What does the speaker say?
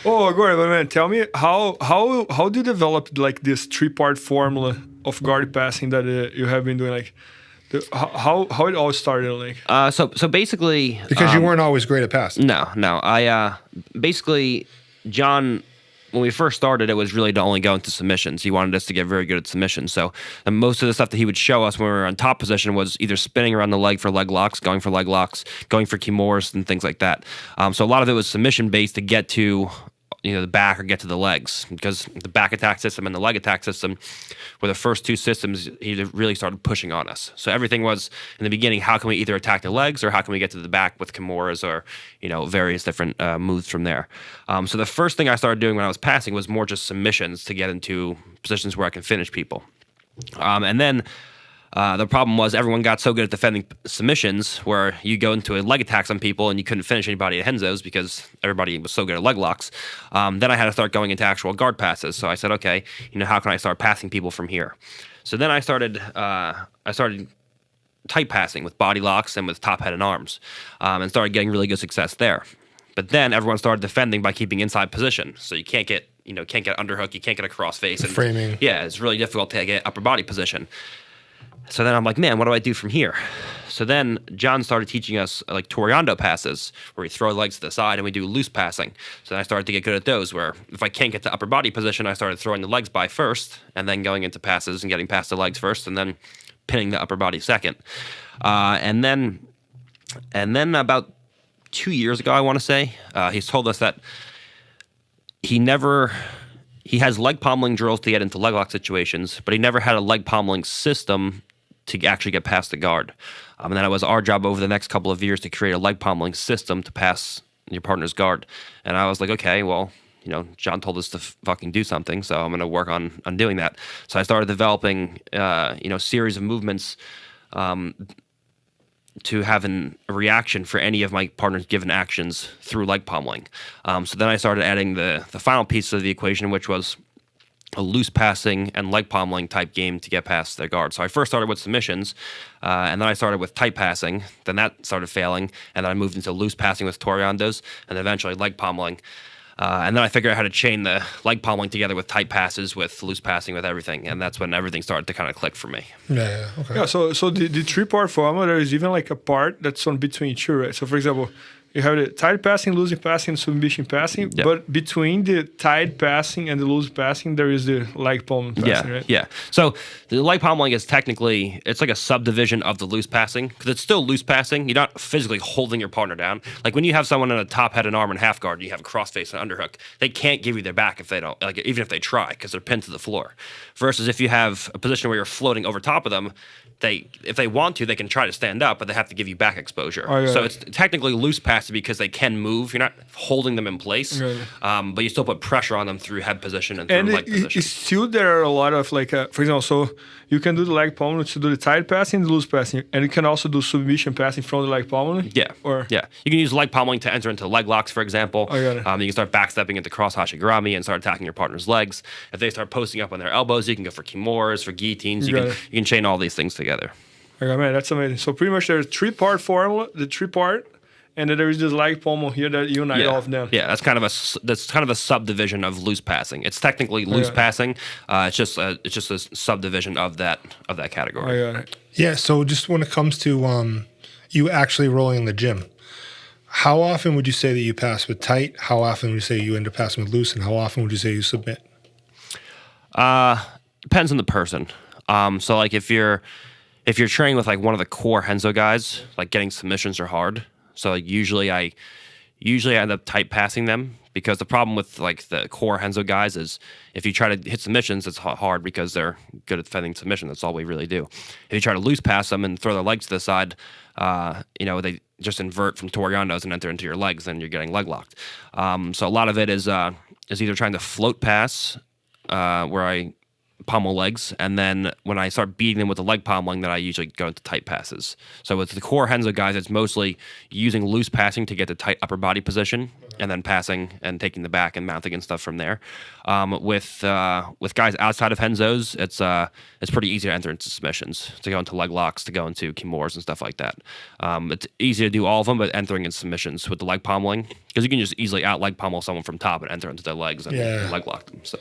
Oh, Gordon, but man, tell me how do you develop like this three-part formula of guard passing that you have been doing? Like, how it all started? Like, So basically, Because you weren't always great at passing. no. I basically John. When we first started, it was really to only go into submissions. He wanted us to get very good at submissions. So and most of the stuff that he would show us when we were on top position was either spinning around the leg for leg locks, going for leg locks, going for kimores, and things like that. So a lot of it was submission based to get to the back or get to the legs, because the back attack system and the leg attack system were the first two systems he really started pushing on us. So everything was in the beginning, how can we either attack the legs or how can we get to the back with kimoras or various different moves from there. So the first thing I started doing when I was passing was more just submissions to get into positions where I can finish people. And then the problem was everyone got so good at defending submissions where you go into a leg attacks on people and you couldn't finish anybody at Henzos because everybody was so good at leg locks. Then I had to start going into actual guard passes. So I said, okay, how can I start passing people from here? So then I started tight passing with body locks and with top, head, and arms, and started getting really good success there. But then everyone started defending by keeping inside position. So you can't get underhook, you can't get a crossface. And Framing. Yeah, it's really difficult to get upper body position. So then I'm like, man, what do I do from here? So then John started teaching us like Toreando passes, where we throw legs to the side and we do loose passing. So then I started to get good at those, where if I can't get to upper body position, I started throwing the legs by first, and then going into passes and getting past the legs first, and then pinning the upper body second. And then about 2 years ago, I want to say, he's told us that he has leg pommeling drills to get into leg lock situations, but he never had a leg pommeling system to actually get past the guard. And then it was our job over the next couple of years to create a leg pommeling system to pass your partner's guard. And I was like, okay, well, John told us to fucking do something, so I'm going to work on doing that. So I started developing, series of movements to have a reaction for any of my partner's given actions through leg pommeling. So then I started adding the final piece of the equation, which was a loose passing and leg pommeling type game to get past their guard. So I first started with submissions, and then I started with tight passing. Then that started failing, and then I moved into loose passing with Toreandos, and eventually leg pommeling. And then I figured out how to chain the leg pommeling together with tight passes, with loose passing, with everything, and that's when everything started to kind of click for me. Yeah, okay. yeah. So the three-part formula, there is even like a part that's on between two, right? So for example, you have the tight passing, loose passing, submission passing, Yep. but between the tight passing and the loose passing, there is the leg palm passing, right? Yeah. So the leg pommeling is it's like a subdivision of the loose passing, because it's still loose passing. You're not physically holding your partner down. Like when you have someone in a top, head, and arm and half guard, you have a crossface and underhook. They can't give you their back if they don't, like even if they try, because they're pinned to the floor. Versus if you have a position where you're floating over top of them, if they want to, they can try to stand up, but they have to give you back exposure. Oh, yeah. So it's technically loose passing because they can move. You're not holding them in place, but you still put pressure on them through head position and through And leg position. still there are a lot of like, for example, so you can do the leg pommeling to do the tight passing and the loose passing, and you can also do submission passing from the leg pommeling. Yeah. You can use leg pommeling to enter into leg locks, for example. I got it. You can start backstepping into cross hashigurami and start attacking your partner's legs. If they start posting up on their elbows, you can go for kimoras, for guillotines. You You got can it. you can chain all these things together. Okay, man, that's amazing. So pretty much there's three-part formula, the three-part, and then there is this leg pommel here that unite all of them. Yeah, that's kind of a subdivision of loose passing. It's technically loose Yeah. passing. It's just a subdivision of that category. I got it. Yeah, so just when it comes to you actually rolling in the gym, how often would you say that you pass with tight? How often would you say you end up passing with loose? And how often would you say you submit? Depends on the person. So like if you're training with like one of the core Henzo guys, like getting submissions are hard. So like usually I end up tight passing them, because the problem with like the core Henzo guys is if you try to hit submissions, it's hard because they're good at defending submission. That's all we really do. If you try to loose pass them and throw their legs to the side, they just invert from Toreandos and enter into your legs, and you're getting leg locked. So a lot of it is either trying to float pass, where I pommel legs, and then when I start beating them with the leg pommeling, then I usually go into tight passes. So with the core Renzo guys, it's mostly using loose passing to get the tight upper body position, and then passing and taking the back and mounting and stuff from there. With guys outside of Renzo's, it's pretty easy to enter into submissions, to go into leg locks, to go into Kimura's and stuff like that. It's easy to do all of them, but entering in submissions with the leg pommeling, because you can just easily out leg pommel someone from top and enter into their legs and leg lock them. So